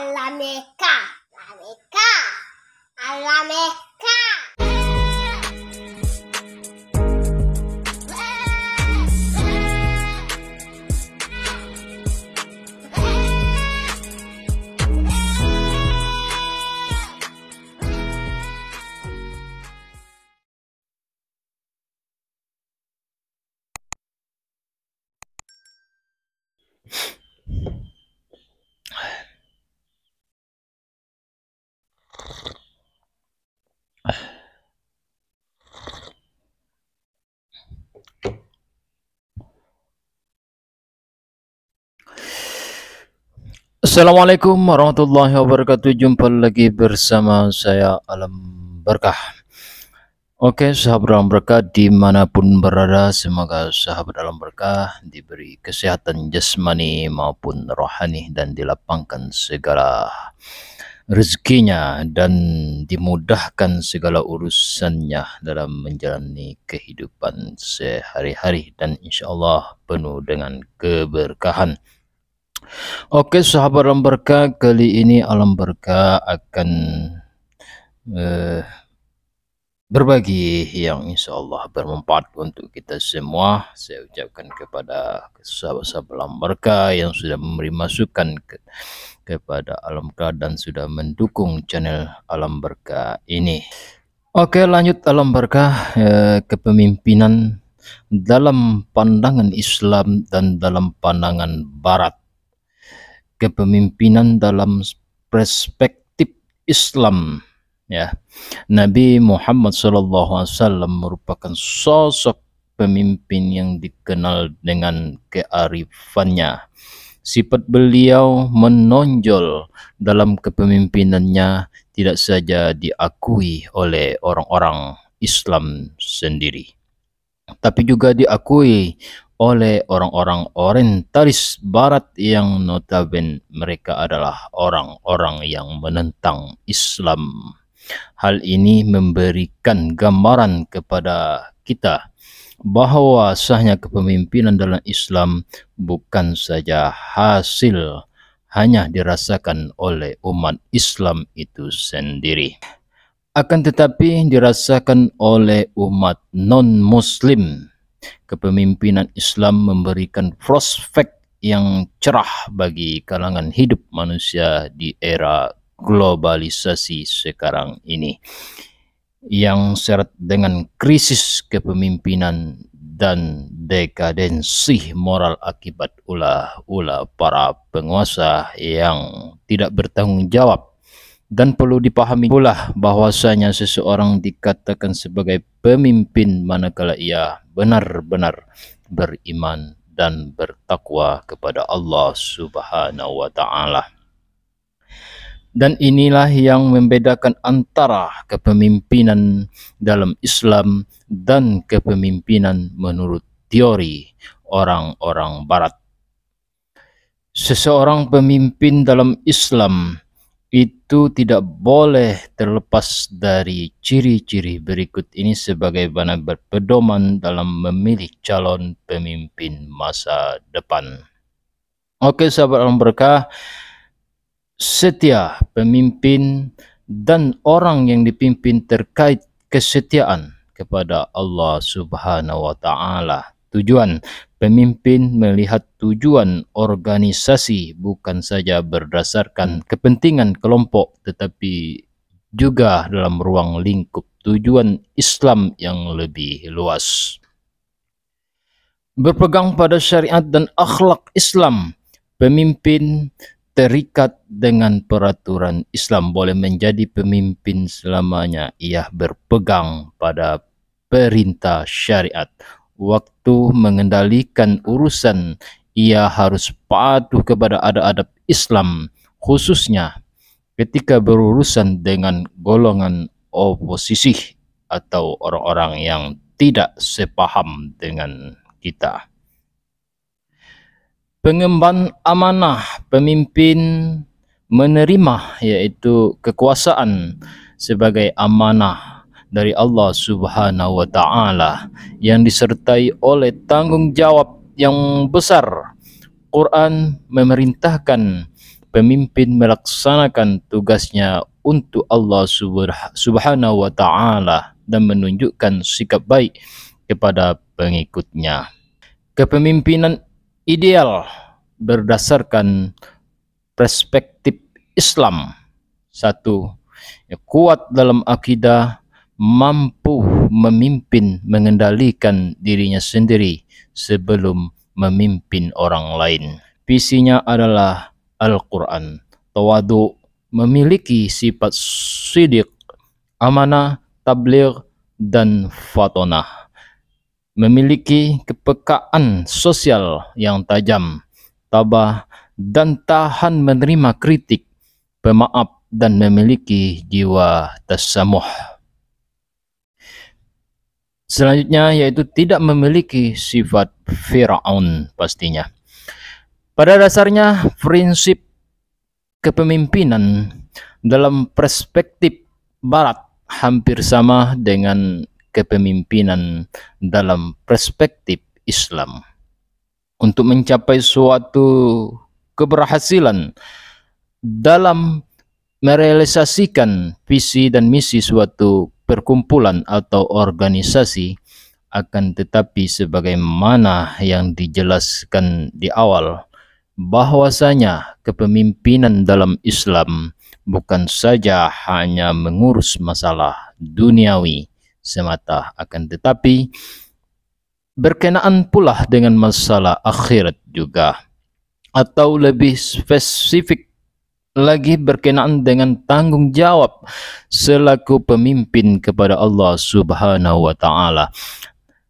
Alameka, Alameka, Alameka. Assalamualaikum warahmatullahi wabarakatuh. Jumpa lagi bersama saya Alam Berkah. Oke, sahabat Alam Berkah dimanapun berada, semoga sahabat Alam Berkah diberi kesehatan jasmani maupun rohani dan dilapangkan segala rezekinya dan dimudahkan segala urusannya dalam menjalani kehidupan sehari-hari dan insyaallah penuh dengan keberkahan. Oke, sahabat Alam Berkah, kali ini Alam Berkah akan berbagi yang insyaallah bermanfaat untuk kita semua. Saya ucapkan kepada sahabat-sahabat Alam Berkah yang sudah memberi masukan kepada Alam Berkah dan sudah mendukung channel Alam Berkah ini. Oke, lanjut Alam Berkah, kepemimpinan dalam pandangan Islam dan dalam pandangan Barat. Kepemimpinan dalam perspektif Islam, ya. Nabi Muhammad SAW merupakan sosok pemimpin yang dikenal dengan kearifannya. Sifat beliau menonjol dalam kepemimpinannya tidak saja diakui oleh orang-orang Islam sendiri, tapi juga diakui oleh orang-orang orientalis Barat yang notabene mereka adalah orang-orang yang menentang Islam. Hal ini memberikan gambaran kepada kita bahwa sahnya kepemimpinan dalam Islam bukan saja hasil hanya dirasakan oleh umat Islam itu sendiri, akan tetapi dirasakan oleh umat non-Muslim. Kepemimpinan Islam memberikan prospek yang cerah bagi kalangan hidup manusia di era globalisasi sekarang ini, yang syarat dengan krisis kepemimpinan dan dekadensi moral akibat ulah-ulah para penguasa yang tidak bertanggung jawab. Dan perlu dipahami pula bahwasanya seseorang dikatakan sebagai pemimpin manakala ia benar-benar beriman dan bertakwa kepada Allah Subhanahu wa taala. Dan inilah yang membedakan antara kepemimpinan dalam Islam dan kepemimpinan menurut teori orang-orang Barat. Seseorang pemimpin dalam Islam itu tidak boleh terlepas dari ciri-ciri berikut ini sebagai bahan berpedoman dalam memilih calon pemimpin masa depan. Oke, sahabat Alam Berkah, setia pemimpin dan orang yang dipimpin terkait kesetiaan kepada Allah Subhanahu wa taala. Tujuan pemimpin melihat tujuan organisasi bukan saja berdasarkan kepentingan kelompok, tetapi juga dalam ruang lingkup tujuan Islam yang lebih luas. Berpegang pada syariat dan akhlak Islam, pemimpin terikat dengan peraturan Islam boleh menjadi pemimpin selamanya ia berpegang pada perintah syariat. Waktu mengendalikan urusan, ia harus patuh kepada adab-adab Islam, khususnya ketika berurusan dengan golongan oposisi atau orang-orang yang tidak sepaham dengan kita. Pengemban amanah pemimpin menerima yaitu kekuasaan sebagai amanah dari Allah Subhanahu wa taala yang disertai oleh tanggung jawab yang besar. Quran memerintahkan pemimpin melaksanakan tugasnya untuk Allah Subhanahu wa Ta'ala dan menunjukkan sikap baik kepada pengikutnya. Kepemimpinan ideal berdasarkan perspektif Islam. 1. Kuat dalam akidah, mampu memimpin, mengendalikan dirinya sendiri sebelum memimpin orang lain. Visinya adalah Al-Quran. Tawadu, memiliki sifat sidiq, amanah, tabligh, dan fatonah. Memiliki kepekaan sosial yang tajam, tabah, dan tahan menerima kritik, pemaaf, dan memiliki jiwa tasamuh. Selanjutnya yaitu tidak memiliki sifat Fir'aun pastinya. Pada dasarnya prinsip kepemimpinan dalam perspektif Barat hampir sama dengan kepemimpinan dalam perspektif Islam. Untuk mencapai suatu keberhasilan dalam merealisasikan visi dan misi suatu perkumpulan atau organisasi, akan tetapi sebagaimana yang dijelaskan di awal, bahwasanya kepemimpinan dalam Islam bukan saja hanya mengurus masalah duniawi semata, akan tetapi berkenaan pula dengan masalah akhirat juga, atau lebih spesifik lagi berkenaan dengan tanggung jawab selaku pemimpin kepada Allah Subhanahu wa Ta'ala.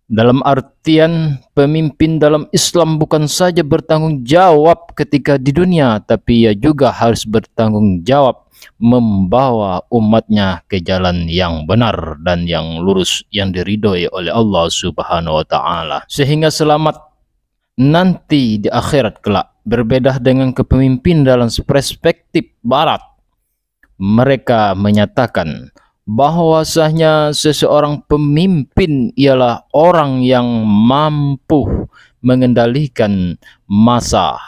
Dalam artian pemimpin dalam Islam bukan saja bertanggung jawab ketika di dunia, tapi ia juga harus bertanggung jawab membawa umatnya ke jalan yang benar dan yang lurus yang diridhoi oleh Allah Subhanahu wa Ta'ala, sehingga selamat nanti di akhirat kelak. Berbeda dengan kepemimpin dalam perspektif Barat, mereka menyatakan bahwasanya seseorang pemimpin ialah orang yang mampu mengendalikan massa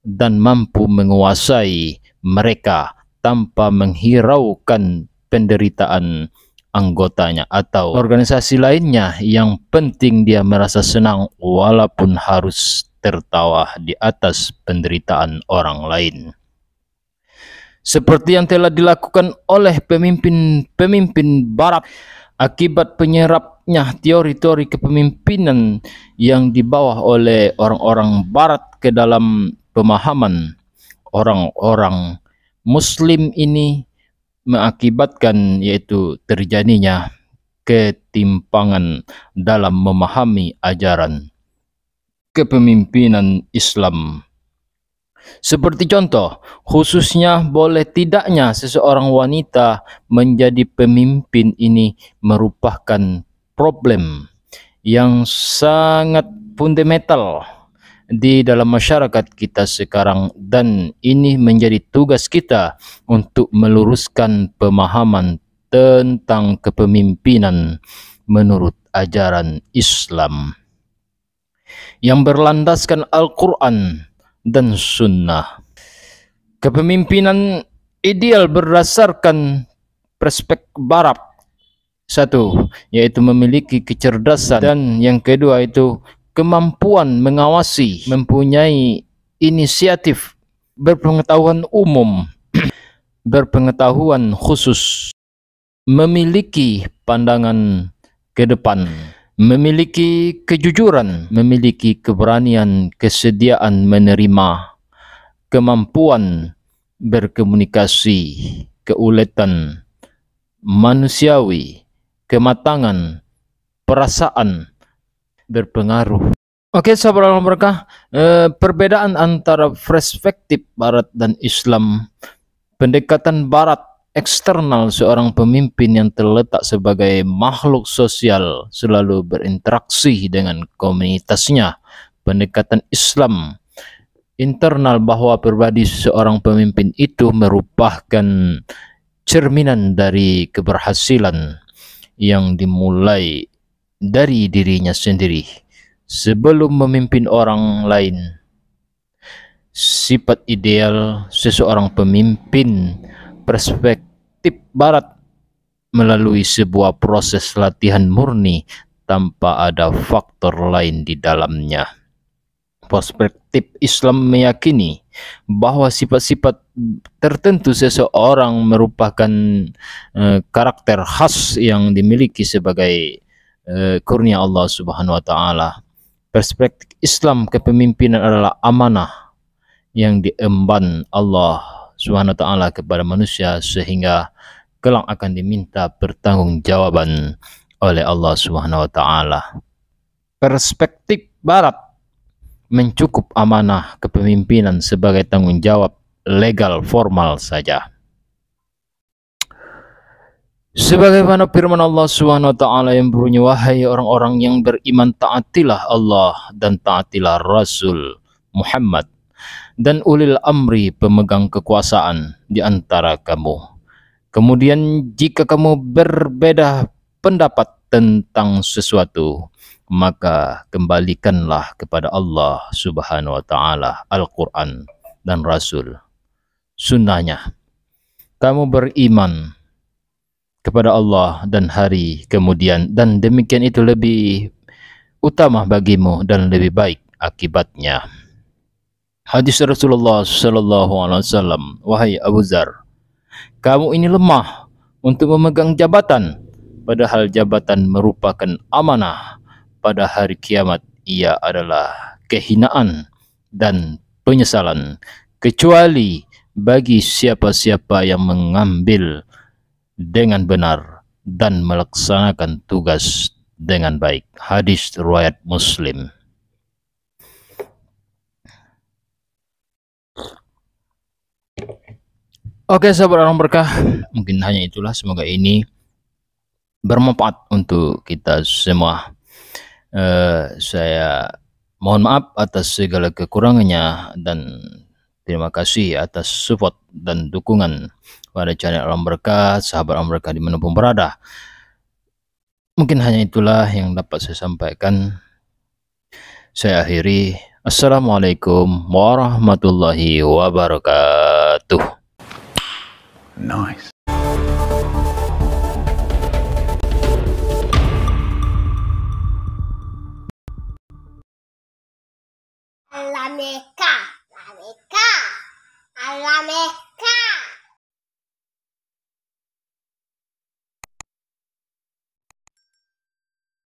dan mampu menguasai mereka tanpa menghiraukan penderitaan anggotanya atau organisasi lainnya. Yang penting dia merasa senang walaupun harus tertawa di atas penderitaan orang lain. Seperti yang telah dilakukan oleh pemimpin-pemimpin Barat akibat penyerapnya teori-teori kepemimpinan yang dibawa oleh orang-orang Barat ke dalam pemahaman orang-orang Muslim ini, mengakibatkan yaitu terjadinya ketimpangan dalam memahami ajaran kepemimpinan Islam. Seperti contoh, khususnya boleh tidaknya seseorang wanita menjadi pemimpin ini merupakan problem yang sangat fundamental di dalam masyarakat kita sekarang, dan ini menjadi tugas kita untuk meluruskan pemahaman tentang kepemimpinan menurut ajaran Islam yang berlandaskan Al-Quran dan Sunnah. Kepemimpinan ideal berdasarkan perspektif Barat, 1, yaitu memiliki kecerdasan, dan yang kedua itu kemampuan mengawasi, mempunyai inisiatif, berpengetahuan umum, berpengetahuan khusus, memiliki pandangan ke depan, memiliki kejujuran, memiliki keberanian, kesediaan menerima, kemampuan berkomunikasi, keuletan manusiawi, kematangan, perasaan, berpengaruh. Oke, sahabat Allah berkah, perbedaan antara perspektif Barat dan Islam. Pendekatan Barat eksternal, seorang pemimpin yang terletak sebagai makhluk sosial selalu berinteraksi dengan komunitasnya. Pendekatan Islam internal, bahwa pribadi seorang pemimpin itu merupakan cerminan dari keberhasilan yang dimulai dari dirinya sendiri sebelum memimpin orang lain. sifat ideal seseorang pemimpin perspektif barat melalui sebuah proses latihan murni tanpa ada faktor lain di dalamnya. Perspektif Islam meyakini bahwa sifat-sifat tertentu seseorang merupakan karakter khas yang dimiliki sebagai kurnia Allah Subhanahu wa taala. Perspektif Islam kepemimpinan adalah amanah yang diemban Allah Subhanahu wa taala kepada manusia sehingga kelak akan diminta pertanggungjawaban oleh Allah Subhanahu wa taala. Perspektif barat mencukup amanah kepemimpinan sebagai tanggung jawab legal formal saja. Sebagaimana firman Allah Subhanahu wa taala yang berbunyi, wahai orang-orang yang beriman, taatilah Allah dan taatilah Rasul Muhammad dan ulil amri pemegang kekuasaan di antara kamu. Kemudian jika kamu berbeda pendapat tentang sesuatu, maka kembalikanlah kepada Allah Subhanahu wa taala, Al-Quran dan Rasul, sunnahnya. Kamu beriman kepada Allah dan hari kemudian, dan demikian itu lebih utama bagimu dan lebih baik akibatnya. Hadis Rasulullah Sallallahu Alaihi Wasallam, wahai Abu Dzar, kamu ini lemah untuk memegang jabatan, padahal jabatan merupakan amanah. Pada hari kiamat ia adalah kehinaan dan penyesalan, kecuali bagi siapa-siapa yang mengambil dengan benar dan melaksanakan tugas dengan baik. Hadis riwayat Muslim. Oke sahabat orang berkah, mungkin hanya itulah, semoga ini bermanfaat untuk kita semua. Saya mohon maaf atas segala kekurangannya dan terima kasih atas support dan dukungan pada channel Alam Berkah, sahabat Alam Berkah dimanapun berada. Mungkin hanya itulah yang dapat saya sampaikan. Saya akhiri. Assalamualaikum warahmatullahi wabarakatuh. Nice. Alameka, Alameka, Alameka.